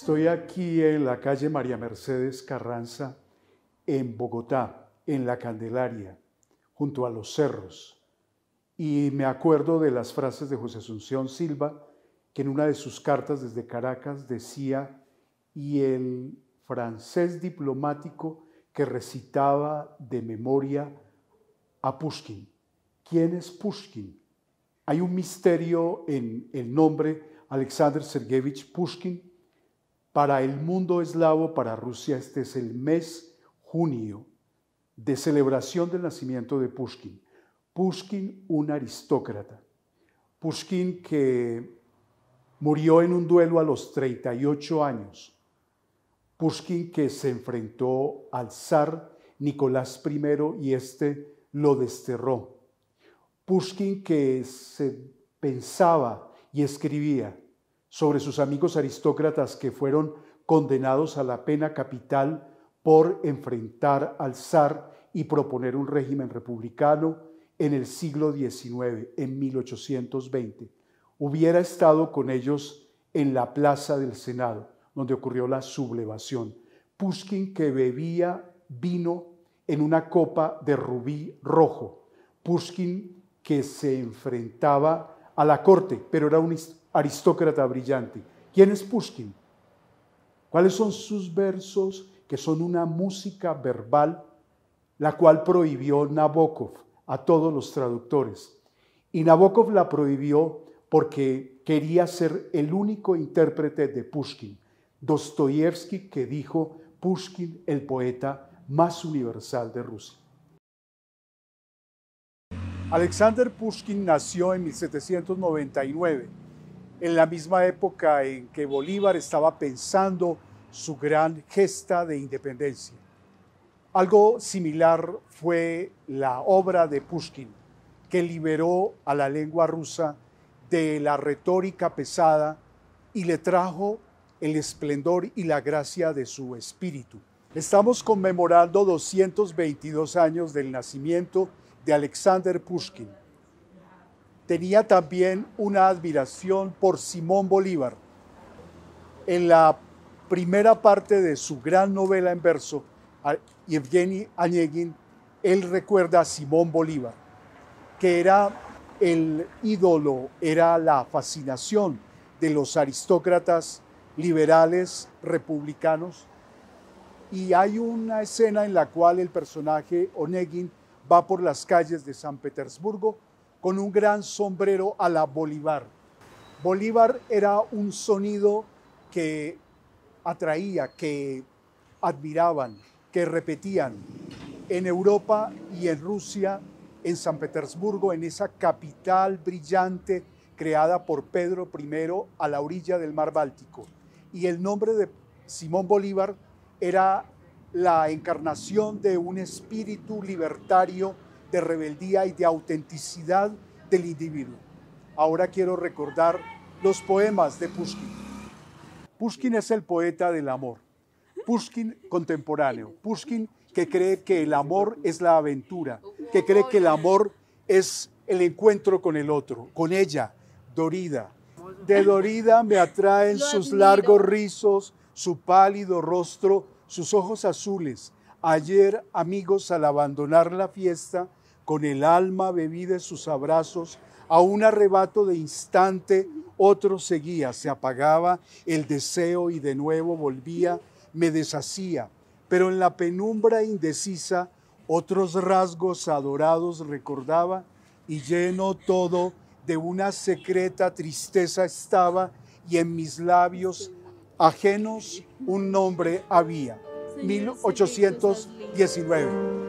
Estoy aquí en la calle María Mercedes Carranza, en Bogotá, en La Candelaria, junto a los cerros. Y me acuerdo de las frases de José Asunción Silva, que en una de sus cartas desde Caracas decía, y el francés diplomático que recitaba de memoria a Pushkin. ¿Quién es Pushkin? Hay un misterio en el nombre Alexander Sergeyevich Pushkin. Para el mundo eslavo, para Rusia, este es el mes junio de celebración del nacimiento de Pushkin. Pushkin, un aristócrata. Pushkin que murió en un duelo a los 38 años. Pushkin que se enfrentó al zar Nicolás I y este lo desterró. Pushkin que se pensaba y escribía sobre sus amigos aristócratas que fueron condenados a la pena capital por enfrentar al zar y proponer un régimen republicano en el siglo XIX, en 1820. Hubiera estado con ellos en la plaza del Senado, donde ocurrió la sublevación. Pushkin que bebía vino en una copa de rubí rojo. Pushkin que se enfrentaba a la corte, pero era un aristócrata brillante. ¿Quién es Pushkin? ¿Cuáles son sus versos? Que son una música verbal, la cual prohibió Nabokov a todos los traductores. Y Nabokov la prohibió porque quería ser el único intérprete de Pushkin. Dostoyevsky, que dijo, Pushkin, el poeta más universal de Rusia. Alexander Pushkin nació en 1799, en la misma época en que Bolívar estaba pensando su gran gesta de independencia. Algo similar fue la obra de Pushkin, que liberó a la lengua rusa de la retórica pesada y le trajo el esplendor y la gracia de su espíritu. Estamos conmemorando 222 años del nacimiento de Alexander Pushkin. Tenía también una admiración por Simón Bolívar. En la primera parte de su gran novela en verso, Yevgeny Onegin, él recuerda a Simón Bolívar, que era el ídolo, era la fascinación de los aristócratas liberales republicanos. Y hay una escena en la cual el personaje Onegin va por las calles de San Petersburgo con un gran sombrero a la Bolívar. Bolívar era un sonido que atraía, que admiraban, que repetían en Europa y en Rusia, en San Petersburgo, en esa capital brillante creada por Pedro I a la orilla del mar Báltico. Y el nombre de Simón Bolívar era la encarnación de un espíritu libertario, de rebeldía y de autenticidad del individuo. Ahora quiero recordar los poemas de Pushkin. Pushkin es el poeta del amor. Pushkin contemporáneo. Pushkin que cree que el amor es la aventura, que cree que el amor es el encuentro con el otro, con ella, Dorida. De Dorida me atraen sus largos rizos, su pálido rostro, sus ojos azules. Ayer, amigos, al abandonar la fiesta, con el alma bebí de sus abrazos, a un arrebato de instante, otro seguía, se apagaba el deseo y de nuevo volvía, me deshacía, pero en la penumbra indecisa, otros rasgos adorados recordaba, y lleno todo de una secreta tristeza estaba, y en mis labios ajenos un nombre había. 1819.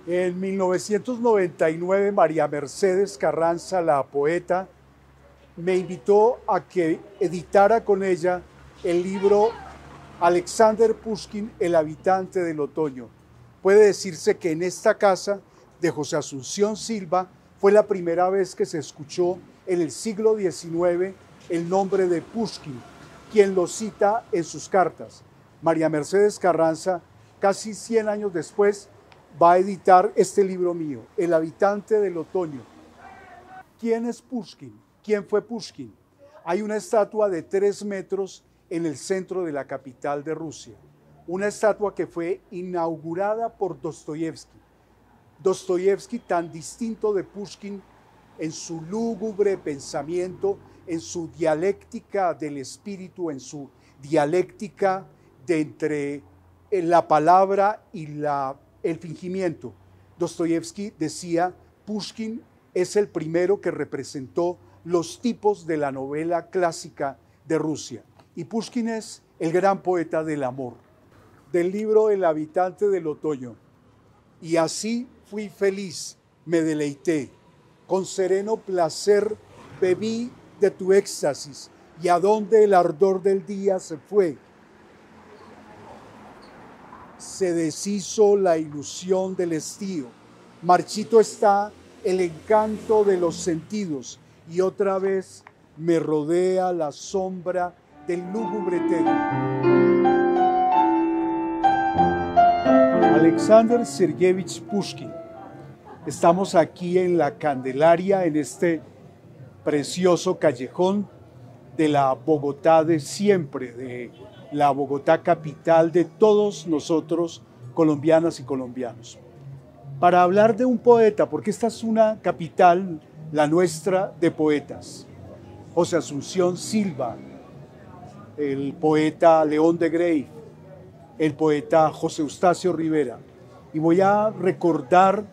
En 1999, María Mercedes Carranza, la poeta, me invitó a que editara con ella el libro Alexander Pushkin, el habitante del otoño. Puede decirse que en esta casa de José Asunción Silva fue la primera vez que se escuchó en el siglo XIX el nombre de Pushkin, quien lo cita en sus cartas. María Mercedes Carranza, casi 100 años después, va a editar este libro mío, El habitante del otoño. ¿Quién es Pushkin? ¿Quién fue Pushkin? Hay una estatua de 3 metros en el centro de la capital de Rusia, una estatua que fue inaugurada por Dostoyevsky. Dostoyevsky, tan distinto de Pushkin en su lúgubre pensamiento, en su dialéctica del espíritu, en su dialéctica de entre la palabra y el fingimiento. Dostoyevsky decía, Pushkin es el primero que representó los tipos de la novela clásica de Rusia. Y Pushkin es el gran poeta del amor. Del libro El habitante del otoño. Y así fui feliz, me deleité, con sereno placer bebí de tu éxtasis, y a donde el ardor del día se fue. Se deshizo la ilusión del estío, marchito está el encanto de los sentidos, y otra vez me rodea la sombra del lúgubre tedio. Alexander Sergeyevich Pushkin. Estamos aquí en la Candelaria, en este precioso callejón de la Bogotá de siempre, de la Bogotá capital de todos nosotros, colombianas y colombianos. Para hablar de un poeta, porque esta es una capital, la nuestra, de poetas. José Asunción Silva, el poeta León de Greiff, el poeta José Eustacio Rivera. Y voy a recordar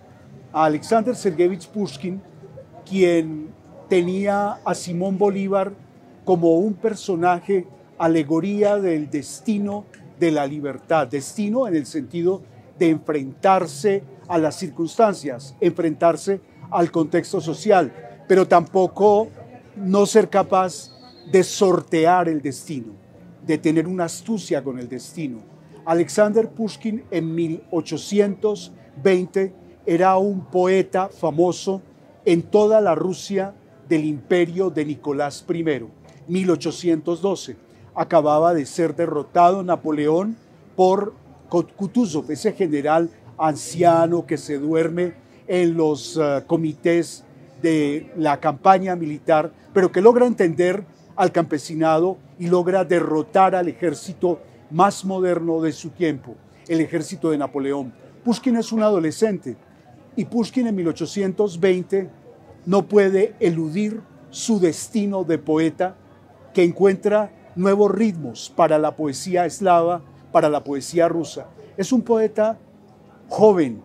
a Alexander Sergeyevich Pushkin, quien tenía a Simón Bolívar como un personaje, alegoría del destino de la libertad, destino en el sentido de enfrentarse a las circunstancias, enfrentarse al contexto social, pero tampoco no ser capaz de sortear el destino, de tener una astucia con el destino. Alexander Pushkin en 1820 era un poeta famoso en toda la Rusia del imperio de Nicolás I, 1812. Acababa de ser derrotado Napoleón por Kutuzov, ese general anciano que se duerme en los comités de la campaña militar, pero que logra entender al campesinado y logra derrotar al ejército más moderno de su tiempo, el ejército de Napoleón. Pushkin es un adolescente y Pushkin en 1820 no puede eludir su destino de poeta, que encuentra nuevos ritmos para la poesía eslava, para la poesía rusa. Es un poeta joven,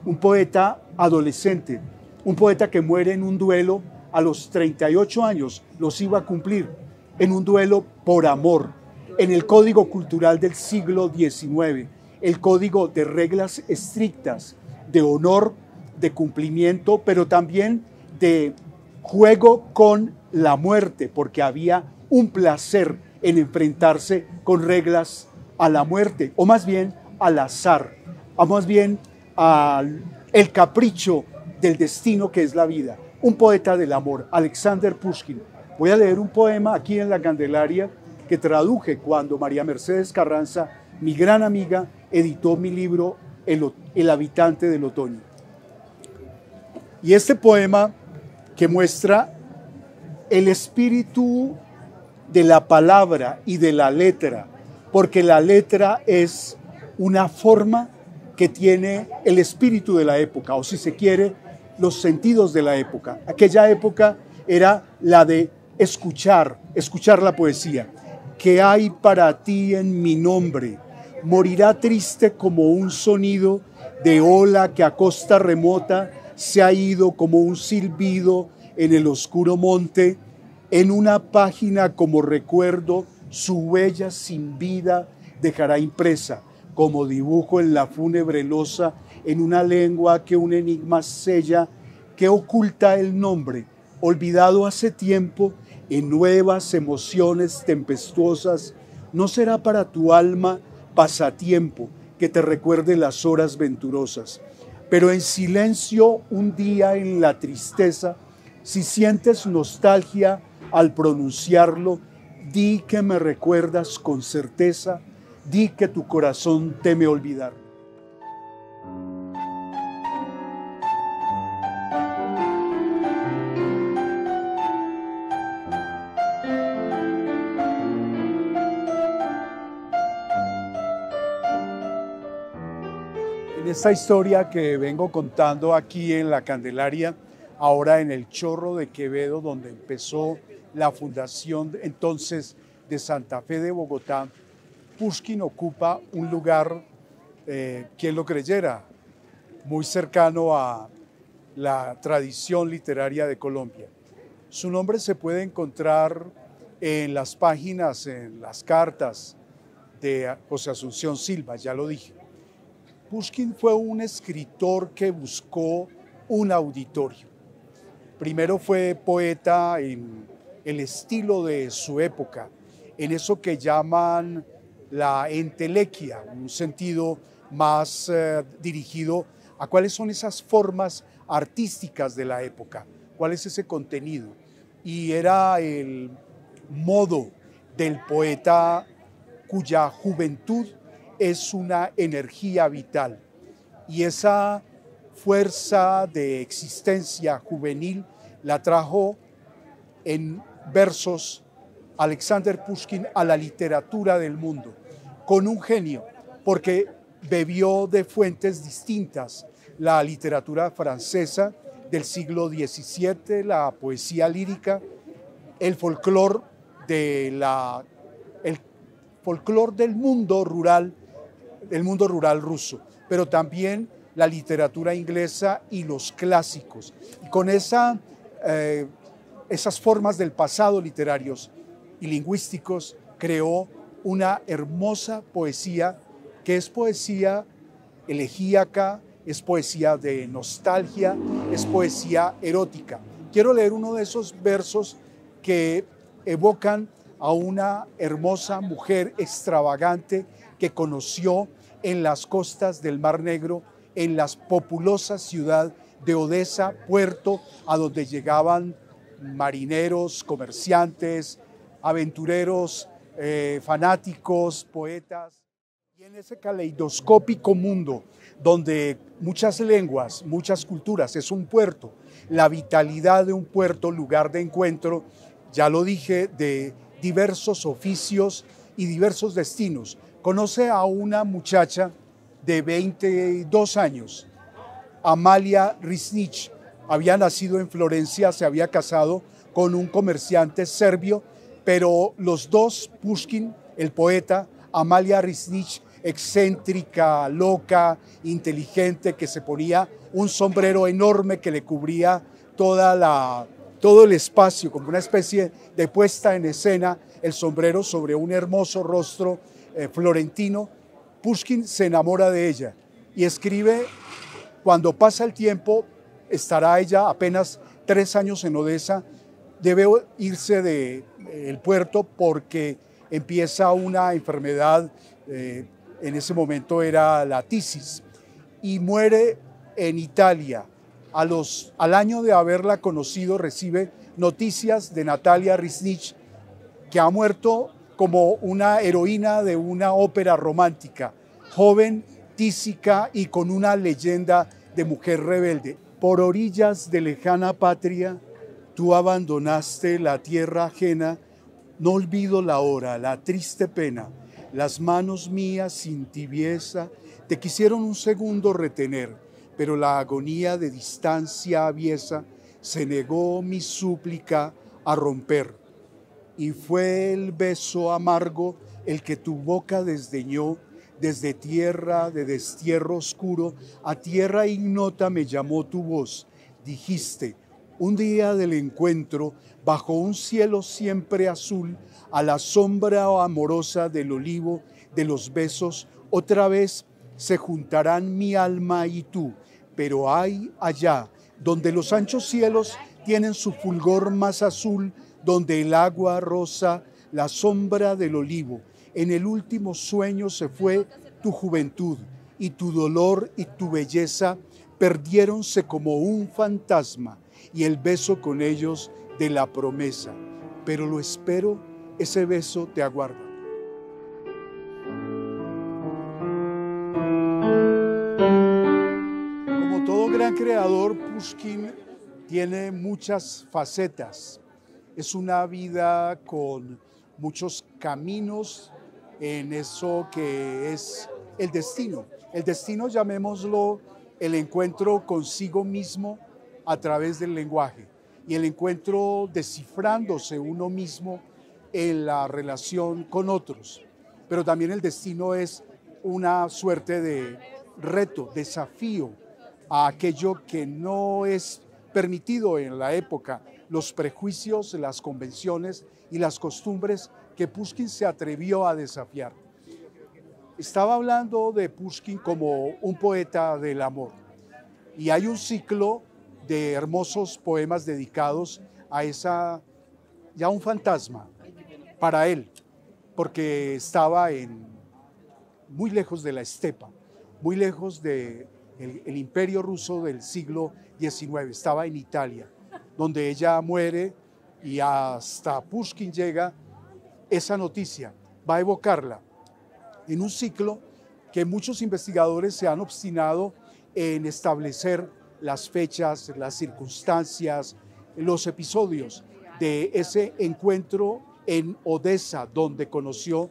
un poeta adolescente, un poeta que muere en un duelo a los 38 años, los iba a cumplir, en un duelo por amor, en el código cultural del siglo XIX, el código de reglas estrictas, de honor, de cumplimiento, pero también de juego con la muerte, porque había un placer en enfrentarse con reglas a la muerte, o más bien al azar, o más bien al capricho del destino que es la vida. Un poeta del amor, Alexander Pushkin. Voy a leer un poema aquí en la Candelaria que traduje cuando María Mercedes Carranza, mi gran amiga, editó mi libro El habitante del otoño. Y este poema que muestra el espíritu de la palabra y de la letra, porque la letra es una forma que tiene el espíritu de la época, o si se quiere, los sentidos de la época. Aquella época era la de escuchar la poesía. ¿Qué hay para ti en mi nombre? Morirá triste como un sonido de ola que a costa remota se ha ido como un silbido en el oscuro monte. En una página como recuerdo, su huella sin vida dejará impresa, como dibujo en la fúnebre losa, en una lengua que un enigma sella, que oculta el nombre, olvidado hace tiempo, en nuevas emociones tempestuosas. No será para tu alma pasatiempo que te recuerde las horas venturosas, pero en silencio un día en la tristeza, si sientes nostalgia al pronunciarlo, di que me recuerdas con certeza, di que tu corazón teme olvidar. En esta historia que vengo contando aquí en la Candelaria, ahora en el Chorro de Quevedo, donde empezó la fundación entonces de Santa Fe de Bogotá, Pushkin ocupa un lugar, quien lo creyera, muy cercano a la tradición literaria de Colombia. Su nombre se puede encontrar en las páginas, en las cartas de José Asunción Silva, ya lo dije. Pushkin fue un escritor que buscó un auditorio. Primero fue poeta en el estilo de su época, en eso que llaman la entelequia, un sentido más dirigido a cuáles son esas formas artísticas de la época, cuál es ese contenido. Y era el modo del poeta cuya juventud es una energía vital, y esa fuerza de existencia juvenil la trajo en versos Alexander Pushkin a la literatura del mundo, con un genio, porque bebió de fuentes distintas: la literatura francesa del siglo XVII, la poesía lírica, el folclore del mundo rural ruso, pero también la literatura inglesa y los clásicos. Y con esas formas del pasado literarios y lingüísticos creó una hermosa poesía, que es poesía elegíaca, es poesía de nostalgia, es poesía erótica. Quiero leer uno de esos versos que evocan a una hermosa mujer extravagante que conoció en las costas del Mar Negro, en la populosa ciudad de Odesa, puerto a donde llegaban marineros, comerciantes, aventureros, fanáticos, poetas. Y en ese caleidoscópico mundo donde muchas lenguas, muchas culturas, es un puerto, la vitalidad de un puerto, lugar de encuentro, ya lo dije, de diversos oficios y diversos destinos. Conoce a una muchacha de 22 años, Amalia Risnich. Había nacido en Florencia, se había casado con un comerciante serbio, pero los dos, Pushkin, el poeta, Amalia Risnich, excéntrica, loca, inteligente, que se ponía un sombrero enorme que le cubría todo el espacio, como una especie de puesta en escena, el sombrero sobre un hermoso rostro florentino. Pushkin se enamora de ella y escribe. Cuando pasa el tiempo, estará ella apenas 3 años en Odesa, debe irse del puerto porque empieza una enfermedad, en ese momento era la tisis, y muere en Italia. Al año de haberla conocido, recibe noticias de Natalia Risnich, que ha muerto como una heroína de una ópera romántica, joven, tísica y con una leyenda de mujer rebelde. Por orillas de lejana patria, tú abandonaste la tierra ajena. No olvido la hora, la triste pena. Las manos mías sin tibieza te quisieron un segundo retener, pero la agonía de distancia aviesa se negó mi súplica a romper. Y fue el beso amargo el que tu boca desdeñó. Desde tierra de destierro oscuro a tierra ignota me llamó tu voz. Dijiste, un día del encuentro, bajo un cielo siempre azul, a la sombra amorosa del olivo, de los besos, otra vez se juntarán mi alma y tú. Pero hay allá, donde los anchos cielos tienen su fulgor más azul, donde el agua rosa la sombra del olivo. En el último sueño se fue tu juventud, y tu dolor y tu belleza perdiéronse como un fantasma, y el beso con ellos de la promesa. Pero lo espero, ese beso te aguarda. Como todo gran creador, Pushkin tiene muchas facetas. Es una vida con muchos caminos en eso que es el destino. El destino, llamémoslo, el encuentro consigo mismo a través del lenguaje y el encuentro descifrándose uno mismo en la relación con otros. Pero también el destino es una suerte de reto, desafío a aquello que no es permitido en la época, los prejuicios, las convenciones y las costumbres que Pushkin se atrevió a desafiar. Estaba hablando de Pushkin como un poeta del amor y hay un ciclo de hermosos poemas dedicados a ya un fantasma para él, porque estaba muy lejos de la estepa, muy lejos del imperio ruso del siglo XIX, estaba en Italia, donde ella muere y hasta Pushkin llega esa noticia, va a evocarla en un ciclo que muchos investigadores se han obstinado en establecer las fechas, las circunstancias, los episodios de ese encuentro en Odessa, donde conoció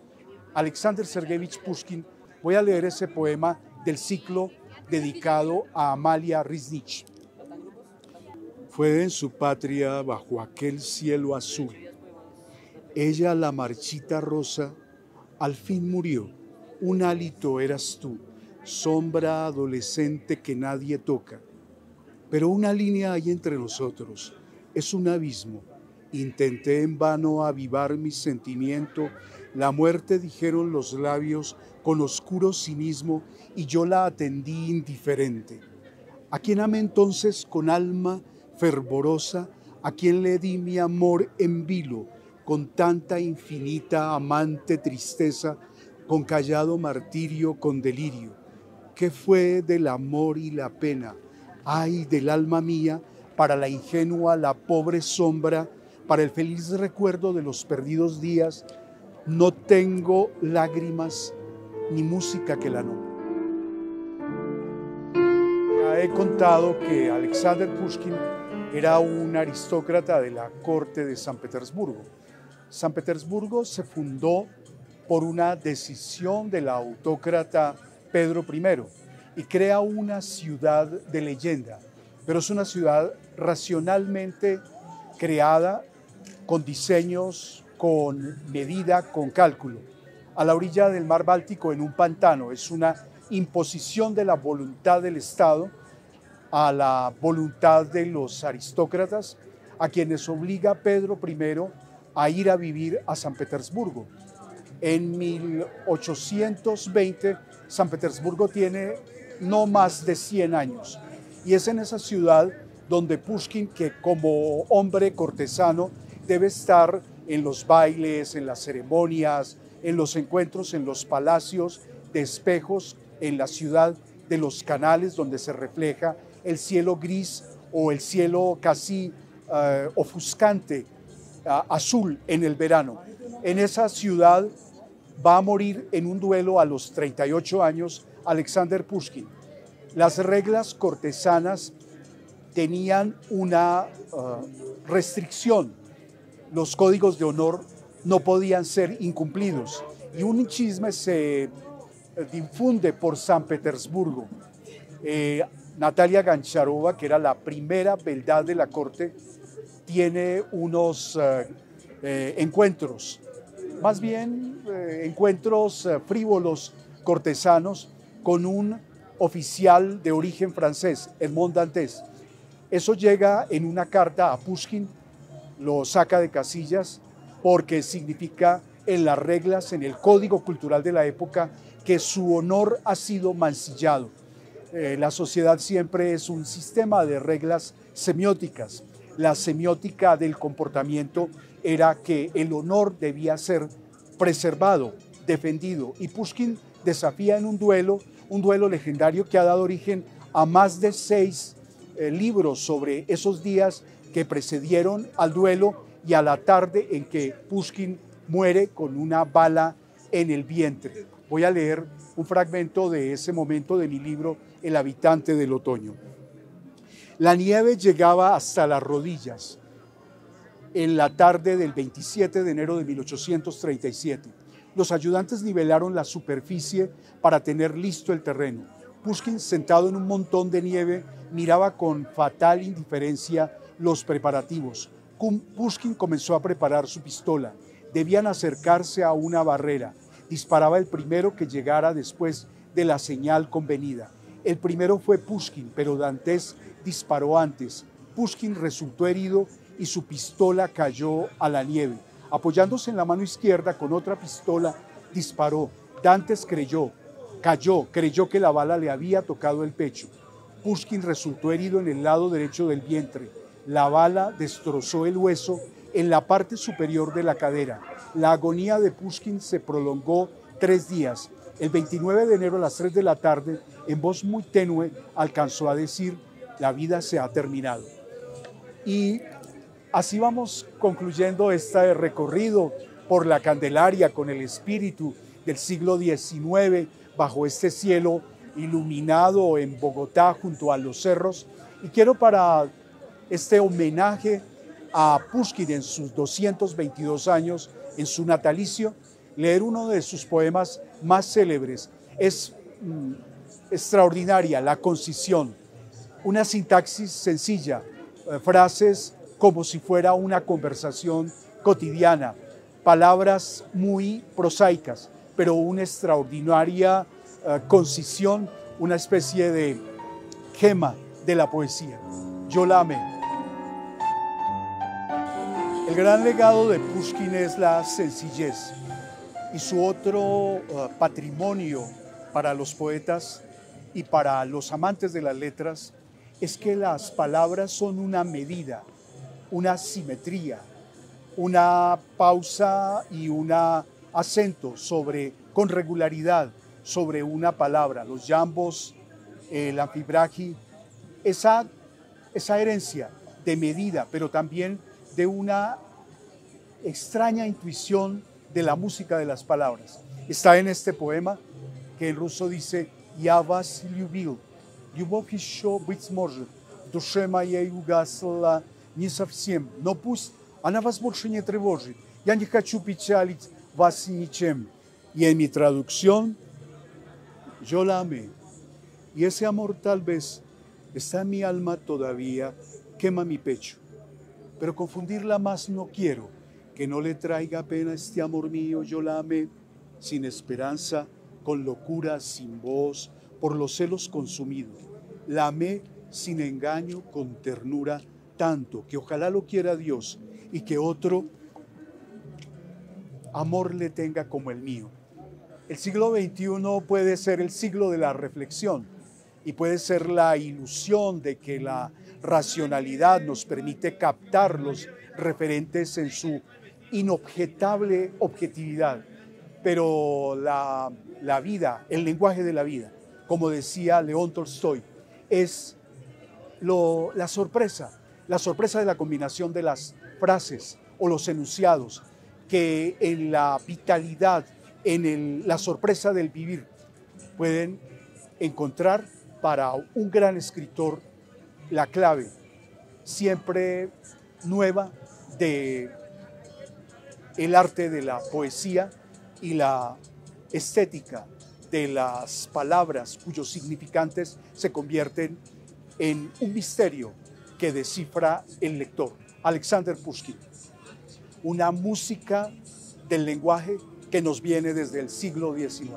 Alexander Sergeyevich Pushkin. Voy a leer ese poema del ciclo dedicado a Amalia Riznich. Fue en su patria bajo aquel cielo azul. Ella, la marchita rosa, al fin murió. Un hálito eras tú, sombra adolescente que nadie toca. Pero una línea hay entre nosotros, es un abismo. Intenté en vano avivar mi sentimiento, la muerte dijeron los labios con oscuro cinismo y yo la atendí indiferente. ¿A quién amé entonces con alma fervorosa? ¿A quién le di mi amor en vilo con tanta infinita amante tristeza, con callado martirio, con delirio? ¿Qué fue del amor y la pena? Ay, del alma mía, para la ingenua, la pobre sombra, para el feliz recuerdo de los perdidos días, no tengo lágrimas ni música que la nombre. Ya he contado que Alexander Pushkin era un aristócrata de la corte de San Petersburgo. San Petersburgo se fundó por una decisión del autócrata Pedro I y crea una ciudad de leyenda, pero es una ciudad racionalmente creada, con diseños, con medida, con cálculo, a la orilla del mar Báltico en un pantano. Es una imposición de la voluntad del Estado a la voluntad de los aristócratas, a quienes obliga Pedro I a ir a vivir a San Petersburgo. En 1820, San Petersburgo tiene no más de 100 años y es en esa ciudad donde Pushkin, que como hombre cortesano debe estar en los bailes, en las ceremonias, en los encuentros, en los palacios de espejos, en la ciudad de los canales donde se refleja el cielo gris o el cielo casi ofuscante, azul en el verano. En esa ciudad va a morir en un duelo a los 38 años Alexander Pushkin. Las reglas cortesanas tenían una restricción. Los códigos de honor no podían ser incumplidos y un chisme se difunde por San Petersburgo. Natalia Goncharova, que era la primera beldad de la corte, tiene unos encuentros, más bien encuentros frívolos cortesanos con un oficial de origen francés, Edmond Dantes. Eso llega en una carta a Pushkin, lo saca de casillas porque significa en las reglas, en el código cultural de la época, que su honor ha sido mancillado. La sociedad siempre es un sistema de reglas semióticas. La semiótica del comportamiento era que el honor debía ser preservado, defendido, y Pushkin desafía en un duelo legendario que ha dado origen a más de 6 libros sobre esos días que precedieron al duelo y a la tarde en que Pushkin muere con una bala en el vientre. Voy a leer un fragmento de ese momento de mi libro El habitante del otoño. La nieve llegaba hasta las rodillas en la tarde del 27 de enero de 1837. Los ayudantes nivelaron la superficie para tener listo el terreno. Pushkin, sentado en un montón de nieve, miraba con fatal indiferencia los preparativos. Pushkin comenzó a preparar su pistola. Debían acercarse a una barrera. Disparaba el primero que llegara después de la señal convenida. El primero fue Pushkin, pero Dantes disparó antes. Pushkin resultó herido y su pistola cayó a la nieve. Apoyándose en la mano izquierda con otra pistola, disparó. Dantes creyó que la bala le había tocado el pecho. Pushkin resultó herido en el lado derecho del vientre. La bala destrozó el hueso en la parte superior de la cadera. La agonía de Pushkin se prolongó 3 días. El 29 de enero a las 3 de la tarde, en voz muy tenue, alcanzó a decir: la vida se ha terminado. Y así vamos concluyendo este recorrido por la Candelaria con el espíritu del siglo XIX, bajo este cielo iluminado en Bogotá junto a los cerros. Y quiero, para este homenaje a Pushkin en sus 222 años, en su natalicio, leer uno de sus poemas más célebres. Es extraordinaria la concisión, una sintaxis sencilla, frases como si fuera una conversación cotidiana, palabras muy prosaicas, pero una extraordinaria concisión, una especie de gema de la poesía. Yo la amé. El gran legado de Pushkin es la sencillez, y su otro patrimonio para los poetas y para los amantes de las letras es que las palabras son una medida, una simetría, una pausa y un acento con regularidad sobre una palabra. Los jambos, el anfibraji, esa herencia de medida, pero también de una extraña intuición de la música de las palabras. Está en este poema que en ruso dice: «Я вас любил, любовь еще, быть может, в душе моей угасла не совсем, но пусть она вас больше не тревожит, я не хочу печалить вас ничем». Y en mi traducción: yo la amé, y ese amor tal vez está en mi alma todavía, quema mi pecho, pero confundirla más no quiero, que no le traiga pena este amor mío. Yo la amé sin esperanza, con locura, sin voz, por los celos consumido. La amé sin engaño, con ternura, tanto que ojalá lo quiera Dios y que otro amor le tenga como el mío. El siglo XXI puede ser el siglo de la reflexión y puede ser la ilusión de que la racionalidad nos permite captar los referentes en su inobjetable objetividad, pero la vida, el lenguaje de la vida, como decía León Tolstoy, es la sorpresa de la combinación de las frases o los enunciados, que en la vitalidad, la sorpresa del vivir, pueden encontrar para un gran escritor la clave siempre nueva de el arte de la poesía y la estética de las palabras cuyos significantes se convierten en un misterio que descifra el lector. Alexander Pushkin, una música del lenguaje que nos viene desde el siglo XIX.